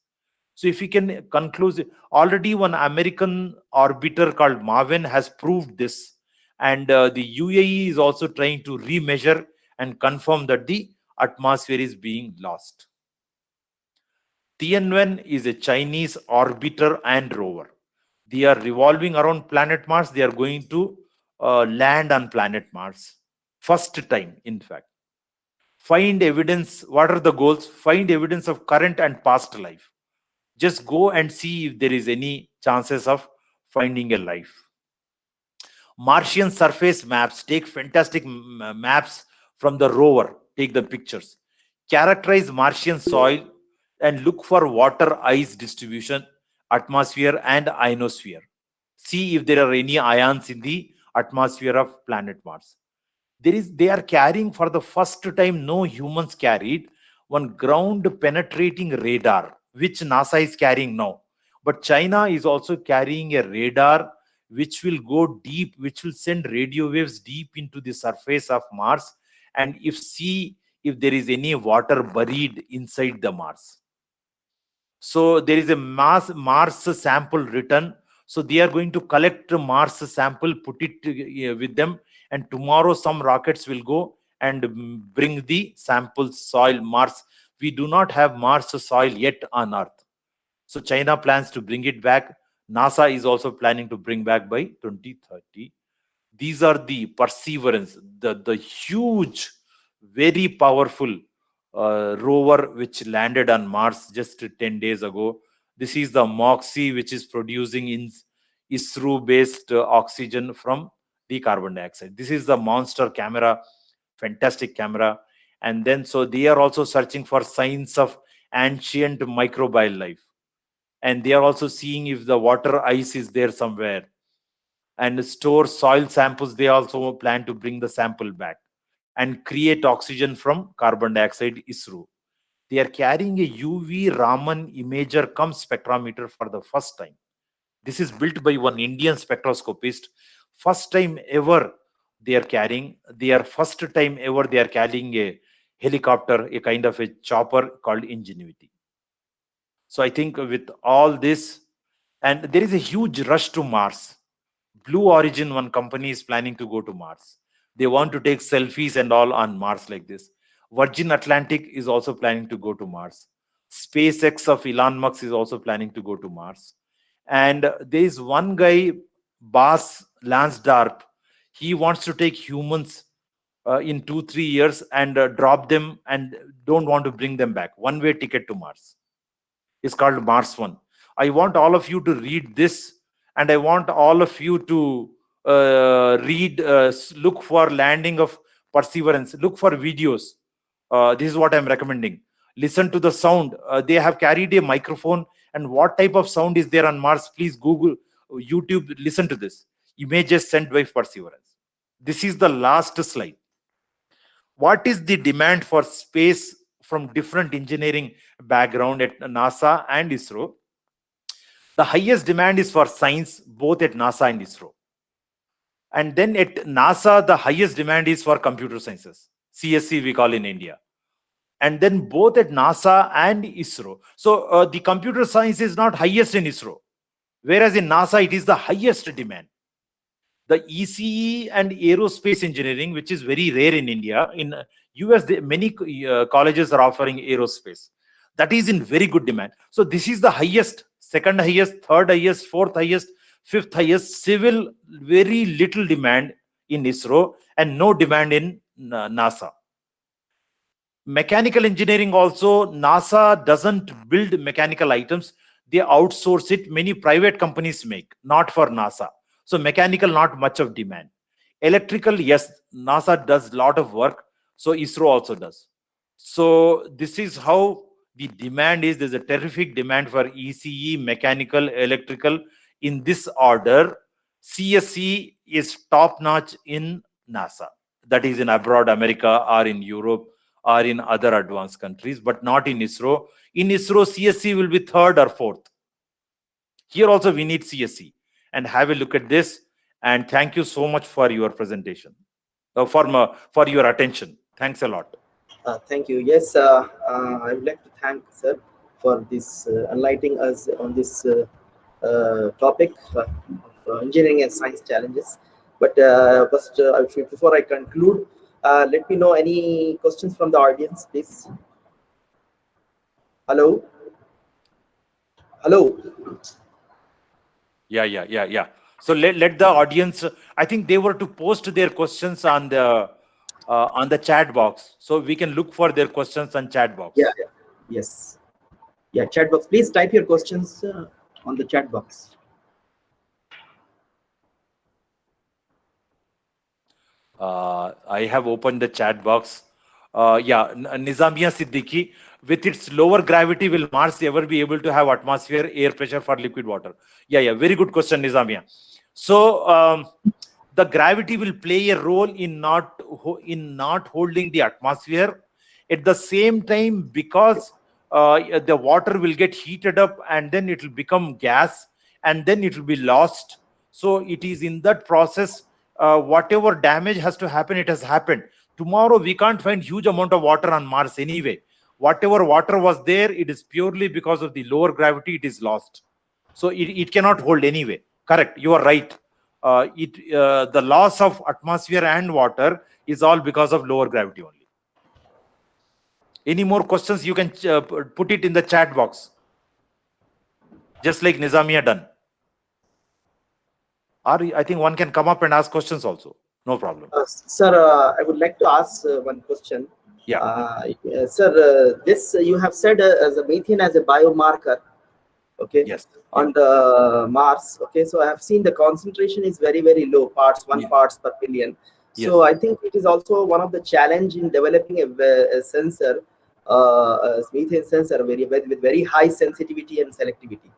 So if we can conclude, already one American orbiter called Marvin has proved this, and the UAE is also trying to remeasure and confirm that the atmosphere is being lost. Tianwen is a Chinese orbiter and rover. They are revolving around planet Mars. They are going to land on planet Mars. First time, in fact. Find evidence. What are the goals? Find evidence of current and past life. Just go and see if there is any chances of finding a life. Martian surface maps. Take fantastic maps from the rover. Take the pictures. Characterize Martian soil and look for water ice distribution, atmosphere and ionosphere. See if there are any ions in the atmosphere of planet Mars. They are carrying for the first time, no humans carried, one ground penetrating radar, which NASA is carrying now. But China is also carrying a radar which will go deep, which will send radio waves deep into the surface of Mars, and see if there is any water buried inside the Mars. So there is a Mars sample written. So they are going to collect Mars sample, put it with them, and tomorrow some rockets will go and bring the sample soil Mars. We do not have Mars soil yet on Earth. So China plans to bring it back. NASA is also planning to bring back by 2030. These are the Perseverance, the huge, very powerful rover which landed on Mars just 10 days ago. This is the MOXIE, which is producing in ISRO-based oxygen from the carbon dioxide. This is the monster camera, fantastic camera. And then, so they are also searching for signs of ancient microbial life. And they are also seeing if the water ice is there somewhere. And store soil samples. They also plan to bring the sample back and create oxygen from carbon dioxide. ISRO. They are carrying a UV Raman imager cum spectrometer for the first time. This is built by one Indian spectroscopist. First time ever they are carrying. First time ever they are carrying a helicopter, a kind of a chopper called Ingenuity. So I think with all this, and there is a huge rush to Mars. Blue Origin, one company, is planning to go to Mars. They want to take selfies and all on Mars like this. Virgin Atlantic is also planning to go to Mars. SpaceX of Elon Musk is also planning to go to Mars. And there is one guy, Bas Lansdorp. He wants to take humans in 2-3 years and drop them and don't want to bring them back. One-way ticket to Mars. It's called Mars One. I want all of you to read this, and I want all of you to look for landing of Perseverance. Look for videos. This is what I'm recommending. Listen to the sound. They have carried a microphone, and what type of sound is there on Mars? Please Google, YouTube. Listen to this. Images sent by Perseverance. This is the last slide. What is the demand for space from different engineering background at NASA and ISRO? The highest demand is for science, both at NASA and ISRO. And then at NASA, the highest demand is for computer sciences, CSC we call in India. And then both at NASA and ISRO. So the computer science is not highest in ISRO, whereas in NASA, it is the highest demand. The ECE and aerospace engineering, which is very rare in India, in US, many colleges are offering aerospace. That is in very good demand. So this is the highest, second highest, third highest, fourth highest, fifth highest. Civil, very little demand in ISRO and no demand in NASA. Mechanical engineering also, NASA doesn't build mechanical items. They outsource it. Many private companies make, not for NASA. So mechanical, not much of demand. Electrical, yes, NASA does a lot of work. So ISRO also does. So this is how the demand is. There's a terrific demand for ECE, mechanical, electrical. In this order, CSE is top notch in NASA. That is in abroad, America or in Europe or in other advanced countries, but not in ISRO. In ISRO, CSE will be third or fourth. Here also we need CSE. And have a look at this. And thank you so much for your presentation, for your attention. Thanks a lot. Thank you. Yes, I would like to thank sir for this enlightening us on this topic of engineering and science challenges. But first, before I conclude, let me know any questions from the audience, please. Hello. Hello. Yeah. So let the audience, I think they were to post their questions on the chat box. So we can look for their questions on chat box. Yeah. Yes. Yeah, chat box. Please type your questions on the chat box. I have opened the chat box. Nizamia Siddiqui, with its lower gravity, will Mars ever be able to have atmosphere, air pressure for liquid water? Yeah. Very good question, Nizamia. So the gravity will play a role in not holding the atmosphere. At the same time, because the water will get heated up and then it will become gas and then it will be lost. So it is in that process, whatever damage has to happen, it has happened. Tomorrow, we can't find huge amount of water on Mars anyway. Whatever water was there, it is purely because of the lower gravity, it is lost. So it cannot hold anyway. Correct, you are right. The loss of atmosphere and water is all because of lower gravity only. Any more questions? You can put it in the chat box. Just like Nizamia done. Or I think one can come up and ask questions also. No problem. Sir, I would like to ask one question. Yeah. Sir, this you have said as a methane as a biomarker. Okay. Yes. On the Mars. Okay. So I have seen the concentration is very, very low, parts per billion. So I think it is also one of the challenge in developing a sensor, a methane sensor, with very high sensitivity and selectivity.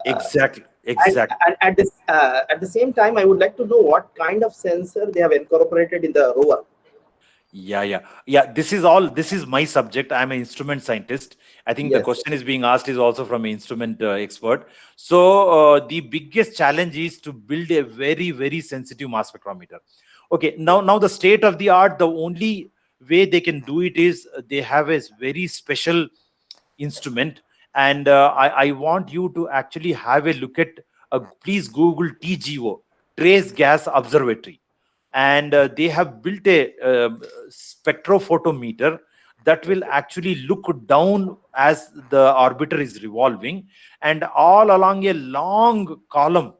Exactly. And at the same time, I would like to know what kind of sensor they have incorporated in the rover. Yeah. This is my subject. I'm an instrument scientist. I think the question is being asked is also from an instrument expert. So the biggest challenge is to build a very, very sensitive mass spectrometer. Okay, now the state of the art, the only way they can do it is they have a very special instrument. And I want you to actually have a look at, please Google TGO, trace gas observatory, and they have built a spectrophotometer that will actually look down as the orbiter is revolving, and all along a long column,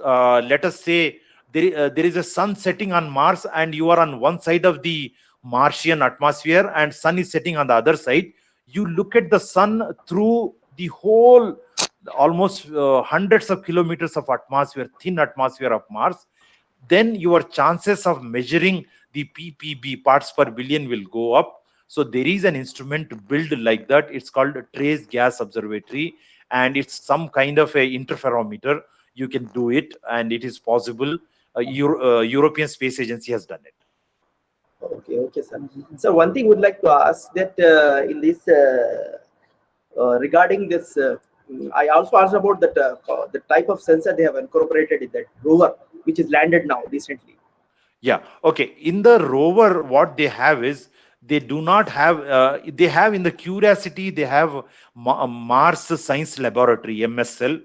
let us say there is a sun setting on Mars, and you are on one side of the Martian atmosphere and sun is setting on the other side. You look at the sun through the whole almost hundreds of kilometers of atmosphere, thin atmosphere of Mars, then your chances of measuring the ppb, parts per billion, will go up. So there is an instrument built like that. It's called a trace gas observatory, and it's some kind of a interferometer. You can do it, and it is possible. European Space Agency has done it. Okay, sir. So one thing would like to ask that in this regarding this, I also asked about that the type of sensor they have incorporated in that rover, which is landed now recently. Yeah. Okay. In the rover, what they have is they do not have. They have in the Curiosity. They have Mars Science Laboratory (MSL).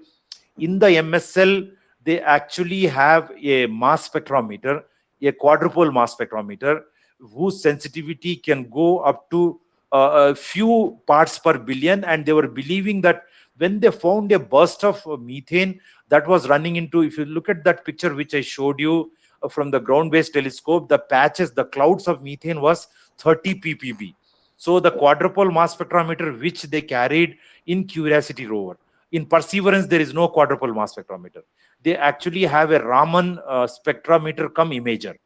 In the MSL, they actually have a mass spectrometer, a quadrupole mass spectrometer, whose sensitivity can go up to a few parts per billion. And they were believing that when they found a burst of methane that was running into, if you look at that picture which I showed you from the ground-based telescope, the patches, the clouds of methane was 30 ppb. So the quadrupole mass spectrometer which they carried in Curiosity rover, in Perseverance there is no quadrupole mass spectrometer. They actually have a Raman spectrometer cum imager,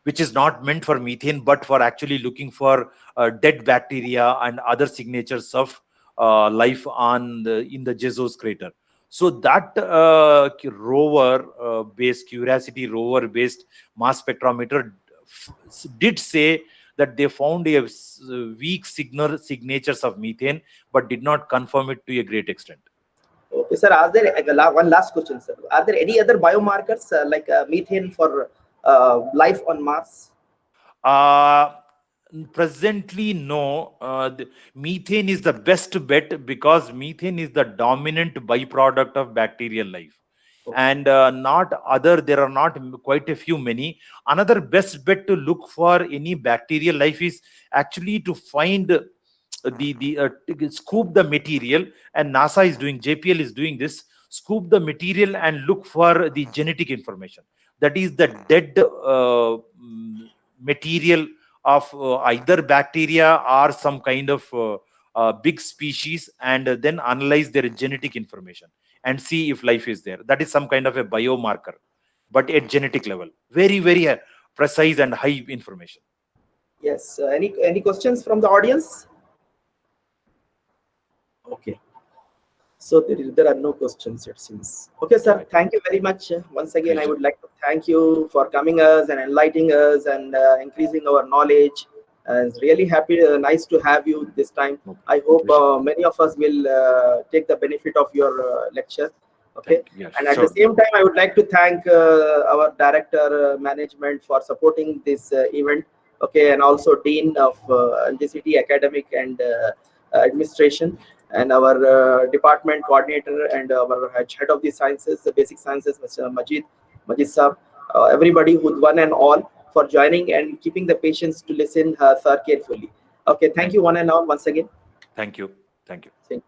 which is not meant for methane, but for actually looking for dead bacteria and other signatures of life in the Jezos crater. So that rover-based, Curiosity rover-based mass spectrometer did say that they found a weak signatures of methane, but did not confirm it to a great extent. Okay, sir. Are there one last question, sir? Are there any other biomarkers like methane for life on Mars? Presently, no. Methane is the best bet because methane is the dominant byproduct of bacterial life. Okay. And there are not quite a few many. Another best bet to look for any bacterial life is actually to find scoop the material, and NASA is doing, JPL is doing this, scoop the material and look for the genetic information. That is the dead material of either bacteria or some kind of big species, and then analyze their genetic information and see if life is there. That is some kind of a biomarker, but at genetic level. Very, very precise and high information. Yes. Any questions from the audience? Okay. So there are no questions, it seems. Okay, sir. Right. Thank you very much. Once again, I Pleasure. would like to thank you for coming us and enlightening us and increasing our knowledge. It's really happy, nice to have you this time. I hope many of us will take the benefit of your lecture. Okay. Yes, and at sure. the same time, I would like to thank our director management for supporting this event. Okay, and also Dean of NGCT Academic and Administration, and our department coordinator and our head of the sciences, the basic sciences, Mr. Majid Sir, everybody who one and all for joining and keeping the patience to listen sir carefully. Okay, thank you one and all once again. Thank you. Thank you. Thanks.